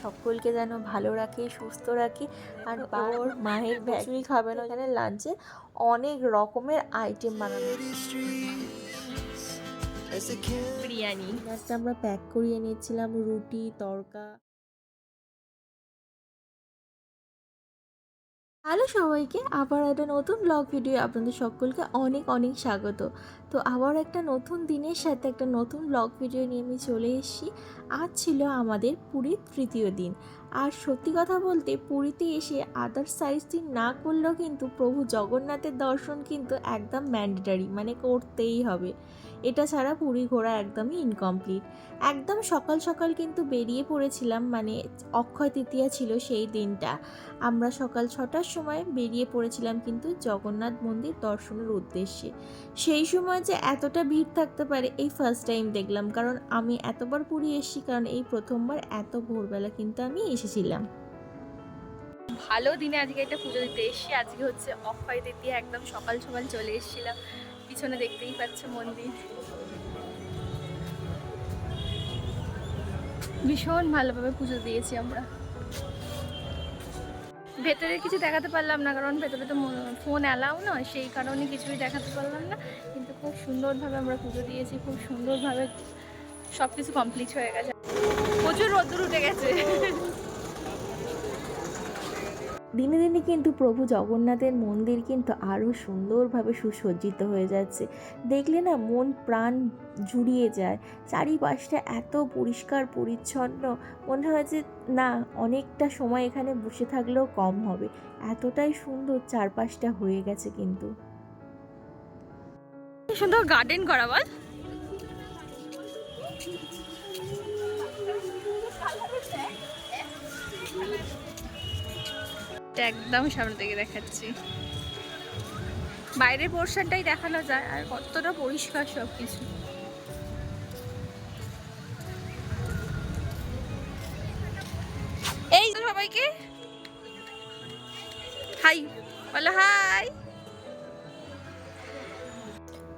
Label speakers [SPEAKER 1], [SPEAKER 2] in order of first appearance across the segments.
[SPEAKER 1] সকলকে যেন ভালো রাখে, সুস্থ রাখে। আর ওর মায়ের খিচুড়ি খাবে না, এখানে লাঞ্চে অনেক রকমের আইটেম বানানো। বিরিয়ানি আমরা প্যাক করিয়ে নিচ্ছিলাম, রুটি, তড়কা। হ্যালো সবাইকে, আবার একটা নতুন ব্লগ ভিডিও আপনাদের সকলকে অনেক অনেক স্বাগত। তো আবার একটা নতুন দিনের সাথে একটা নতুন ব্লগ ভিডিও নিয়ে আমি চলে এসেছি। আজ ছিল আমাদের পুরীর তৃতীয় দিন। আর সত্যি কথা বলতে পুরীতে এসে আদার্স সাইড সিন না করলেও কিন্তু প্রভু জগন্নাথের দর্শন কিন্তু একদম ম্যান্ডেটারি, মানে করতেই হবে। এটা ছাড়া পুরী ঘোরা একদমই ইনকমপ্লিট। একদম সকাল সকাল কিন্তু বেরিয়ে পড়েছিলাম, মানে অক্ষয় তৃতীয়া ছিল সেই দিনটা। আমরা সকাল 6টার সময় বেরিয়ে পড়েছিলাম কিন্তু জগন্নাথ মন্দির দর্শনের উদ্দেশ্যে। সেই সময় যে এতটা ভিড় থাকতে পারে এই ফার্স্ট টাইম দেখলাম, কারণ আমি এতবার পুরী এসেছি, কারণ এই প্রথমবার এত ভোরবেলা কিন্তু আমি এসেছিলাম। ভালো দিনে আজকে একটা পুজো দিতে এসেছি। আজকে হচ্ছে অক্ষয় তৃতীয়া, একদম সকাল সকাল চলে এসেছিলাম। পিছনে দেখতেই পাচ্ছ মন্দির, ভীষণ ভালোভাবে পুজো দিয়েছি আমরা। ভেতরে কিছু দেখাতে পারলাম না, কারণ ভেতরে তো ফোন অ্যালাউ নয়, সেই কারণে কিছুই দেখাতে পারলাম না। কিন্তু খুব সুন্দরভাবে আমরা পুজো দিয়েছি, খুব সুন্দরভাবে সব কিছু কমপ্লিট হয়ে গেছে। প্রচুর রোদ্দুর উঠে গেছে। দিনে দিনে কিন্তু প্রভু জগন্নাথের মন্দির কিন্তু আরও সুন্দরভাবে সুসজ্জিত হয়ে যাচ্ছে। দেখলে না মন প্রাণ জুড়িয়ে যায়। চারিপাশটা এত পরিষ্কার পরিচ্ছন্ন, মনে হয় যে না অনেকটা সময় এখানে বসে থাকলেও কম হবে, এতটাই সুন্দর চারপাশটা হয়ে গেছে। কিন্তু সুন্দর গার্ডেন করা, বল। একদম সামনে থেকে দেখাচ্ছি, বাইরের পোর্শনটাই দেখানো যায়, আর কতটা পরিষ্কার সব কিছু। এই সবাইকে হাই বলো, হাই।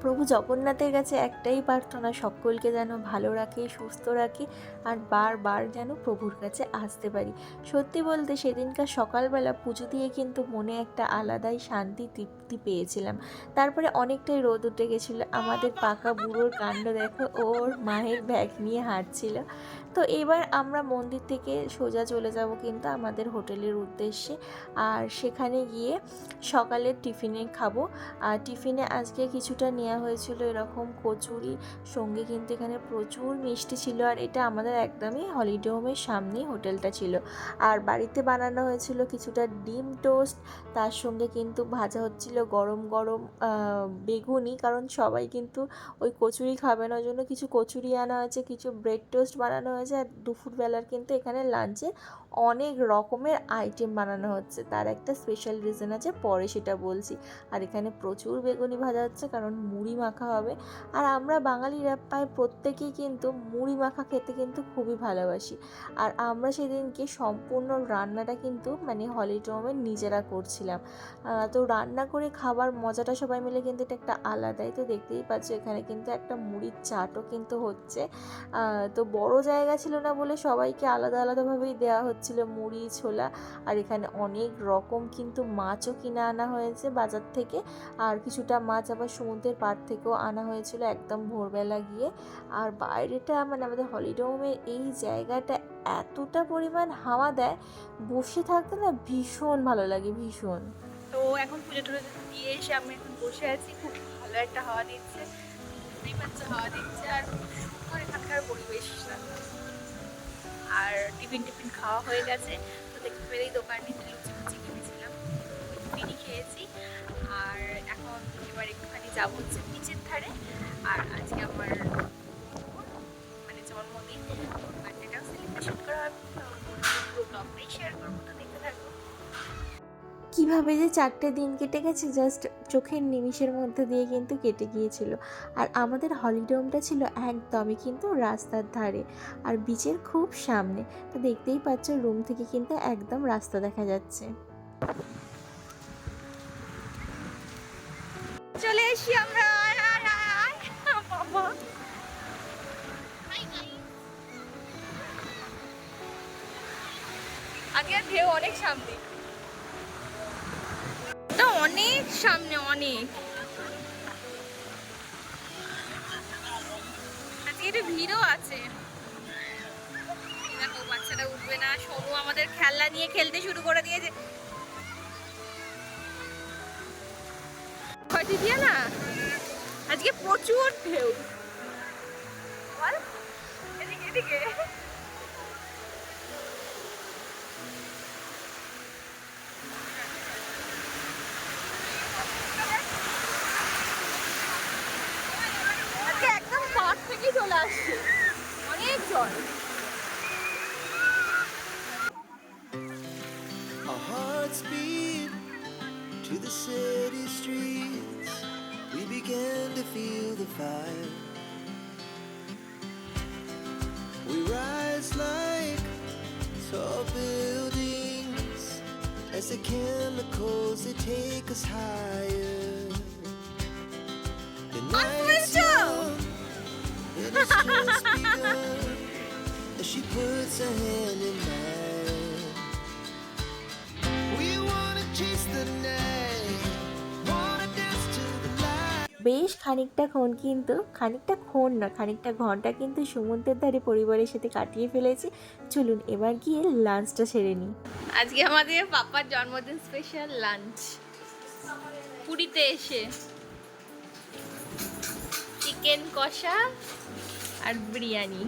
[SPEAKER 1] প্রভু জগন্নাথের কাছে একটাই প্রার্থনা, সকলকে যেন ভালো রাখে, সুস্থ রাখে, আর বারবার যেন প্রভুর কাছে আসতে পারি। সত্যি বলতে সেদিনকার সকালবেলা পুজো দিয়ে কিন্তু মনে একটা আলাদাই শান্তি তৃপ্তি পেয়েছিলাম। তারপরে অনেকটাই রোদ উঠে গেছিলো। আমাদের পাকা বুড়োর কাণ্ড দেখো, ওর মায়ের ব্যাগ নিয়ে হাঁটছিল। তো এবার আমরা মন্দির থেকে সোজা চলে যাব কিন্তু আমাদের হোটেলের উদ্দেশ্যে। আর সেখানে গিয়ে সকালের টিফিনে খাবো। আর টিফিনে আজকে কিছুটা নেওয়া হয়েছিল এরকম কচুরি, সঙ্গে কিন্তু এখানে প্রচুর মিষ্টি ছিল। আর এটা আমাদের একদমই হলিডে হোমের সামনেই হোটেলটা ছিল। আর বাড়িতে বানানো হয়েছিল কিছুটা ডিম টোস্ট, তার সঙ্গে কিন্তু ভাজা হচ্ছিল গরম গরম বেগুনি, কারণ সবাই কিন্তু ওই কচুরি খাবে না, ওই জন্য কিছু কচুরি আনা হয়েছে, কিছু ব্রেড টোস্ট বানানো হয়েছে। আর দুপুরবেলার কিন্তু এখানে লাঞ্চে অনেক রকমের আইটেম বানানো হচ্ছে, তার একটা স্পেশাল রিজন আছে, পরে সেটা বলছি। আর এখানে প্রচুর বেগুনি ভাজা হচ্ছে, কারণ মুড়ি মাখা হবে। আর আমরা বাঙালিরা প্রায় প্রত্যেকেই কিন্তু মুড়ি মাখা খেতে কিন্তু খুবই ভালোবাসি। আর আমরা সেদিনকে সম্পূর্ণ রান্নাটা কিন্তু মানে হলিডে হোমে নিজেরা করছিলাম। তো রান্না করে খাবার মজাটা সবাই মিলে কিন্তু এটা একটা আলাদাই। তো দেখতেই পাচ্ছ এখানে কিন্তু একটা মুড়ির চাটও কিন্তু হচ্ছে। তো বড় জায়গা ছিল না বলে সবাইকে আলাদা আলাদাভাবেই দেওয়া হচ্ছিল মুড়ি, ছোলা। আর এখানে অনেক রকম কিন্তু মাছও কিনে আনা হয়েছে বাজার থেকে। আর কিছুটা মাছ আবার সমুদ্রের পাড় থেকেও আনা হয়েছিল একদম ভোরবেলা গিয়ে। আর বাইরেটা মানে আমাদের হলিডে হোমের এই জায়গাটা এতটা পরিমাণ হাওয়া দেয়, বসে থাকতে না ভীষণ ভালো লাগে, ভীষণ। তো এখন পুজো টুজো দিয়ে এসে আমি এখন বসে আছি, খুব ভালো একটা হাওয়া দিচ্ছে, বুঝতেই পারছো হাওয়া দিচ্ছে। আর সুন্দর এখানকার পরিবেশটা। আর টিফিন খাওয়া হয়ে গেছে। তো দেখতে পেলেই দোকানে লুচি ফুচি কিনেছিলাম, টিফিনই খেয়েছি। আর এখন এবার একটুখানি যাবো হচ্ছে বিচের ধারে। আর আজকে আমার মানে জন্মদিন, বার্থডেটাও সেলিব্রেশন করা হবে, পুরো ব্লগটাই শেয়ার করবো, তো দেখতে থাকবো। কীভাবে যে 4টে দিন কেটে গেছে জাস্ট চোখের নিমিষের মধ্যে দিয়ে কিন্তু কেটে গিয়েছিল। আর আমাদের হলিডে হোমটা ছিল একদমই কিন্তু রাস্তার ধারে, আর বিচের খুব সামনে। তো দেখতেই পাচ্ছ রুম থেকে কিন্তু একদম রাস্তা দেখা যাচ্ছে। চলে এসি আমরা। বাবা
[SPEAKER 2] আগে ঢেউ অনেক সামনে, ওটা অনেক সামনে, অনেক। আজকে একটু ভিড়ও আছে। দেখো বাচ্চাটা উঠবে না, সোনু আমাদের খেলনা নিয়ে খেলতে শুরু করে দিয়েছে। দিয়া না আজকে প্রচুর ঢেউ। এদিকে এদিকে আজকে একদম পাশ থেকেই চলে আসছে, অনেক জল।
[SPEAKER 3] Our hearts beat to the city streets. We began to feel the fire. We rise like tall buildings as the chemicals they take us higher. The night's young and it's just begun as she puts her hand in mine. We wanna chase the night, wanna dance to the light.
[SPEAKER 1] বেশ খানিকটা ঘন্টা কিন্তু সমুদ্রের ধারে পরিবারের সাথে কাটিয়ে ফেলেছি। চলুন এবার গিয়ে লাঞ্চটা সেরে নিই।
[SPEAKER 2] আজকে আমাদের পাপার জন্মদিন স্পেশাল লাঞ্চ, পুরীতে এসে চিকেন কষা আর বিরিয়ানি।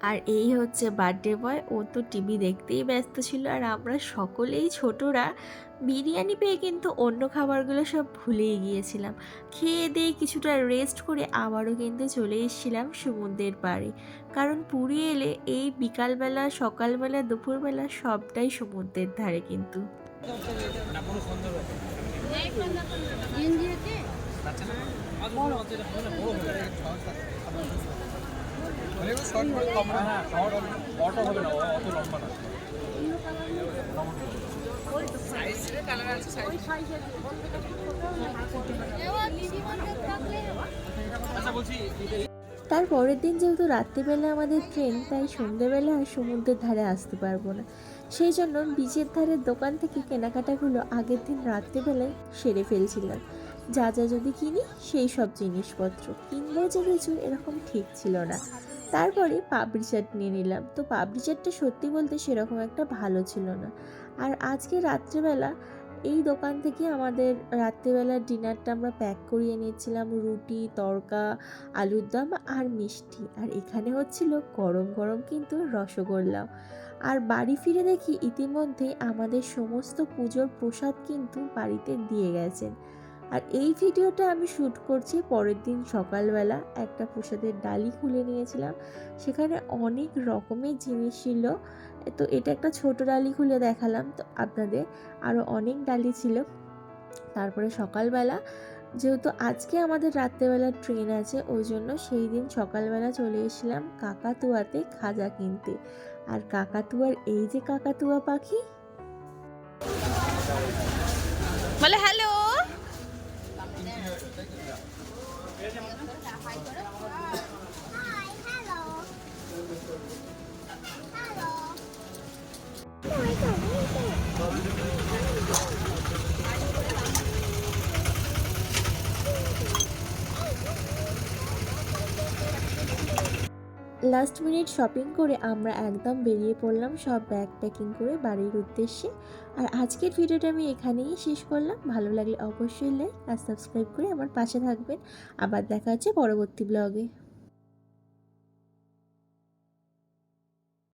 [SPEAKER 1] আর এই হচ্ছে বার্থডে বয়, ও তো টিভি দেখতেই ব্যস্ত ছিল, আর আমরা সকলেই ছোটরা বিরিয়ানি পেয়ে কিন্তু অন্য খাবারগুলো সব ভুলেই গিয়েছিলাম। খেয়ে দিয়ে কিছুটা রেস্ট করে আবারও কিন্তু চলে এসেছিলাম সমুদ্রের পাড়ে, কারণ পুরী এলে এই বিকালবেলা, সকালবেলা, দুপুরবেলা সবটাই সমুদ্রের ধারে কিন্তু। তার পরের দিন যেহেতু রাত্রিবেলা আমাদের ট্রেন, তাই সন্ধ্যেবেলা আর সমুদ্রের ধারে আসতে পারবো না। সেই জন্য বিচের ধারের দোকান থেকে কেনাকাটাগুলো আগের দিন রাত্রিবেলায় সেরে ফেলছিলাম। যা যা যদি কিনি সেই সব জিনিসপত্র কিনবো যে কিছু এরকম ঠিক ছিল না। তারপরে পাপড়ি চাট নিয়ে নিলাম। তো পাপড়ি চাটটা সত্যি বলতে সেরকম একটা ভালো ছিল না। আর আজকে রাত্রিবেলা এই দোকান থেকে আমাদের রাত্রিবেলার ডিনারটা আমরা প্যাক করিয়ে নিয়েছিলাম, রুটি, তড়কা, আলুর দম আর মিষ্টি। আর এখানে হচ্ছিল গরম গরম কিন্তু রসগোল্লা। আর বাড়ি ফিরে দেখি ইতিমধ্যেই আমাদের সমস্ত পুজোর প্রসাদ কিন্তু বাড়িতে দিয়ে গেছেন। আর এই ভিডিওটা আমি শ্যুট করছি পরের দিন সকালবেলা। একটা প্রসাদের ডালি খুলে নিয়েছিলাম, সেখানে অনেক রকমের জিনিস ছিল। তো এটা একটা ছোট ডালি খুলে দেখালাম তো আপনাদের, আরও অনেক ডালি ছিল। তারপরে সকালবেলা যেহেতু আজকে আমাদের রাত্রেবেলা ট্রেন আছে, ওই জন্য সেই দিন সকালবেলা চলে এসেছিলাম কাকাতুয়াতে খাজা কিনতে। আর কাকাতুয়ার এই যে কাকাতুয়া পাখি,
[SPEAKER 2] বলে হ্যালো।
[SPEAKER 1] লাস্ট মিনিট শপিং করে আমরা একদম বেরিয়ে পড়লাম সব ব্যাগ প্যাকিং করে বাড়ির উদ্দেশ্যে। আর আজকের ভিডিওটা আমি এখানেই শেষ করলাম। ভালো লাগলে অবশ্যই লাইক আর সাবস্ক্রাইব করে আমার পাশে থাকবেন। আবার দেখা হচ্ছে পরবর্তী ব্লগে।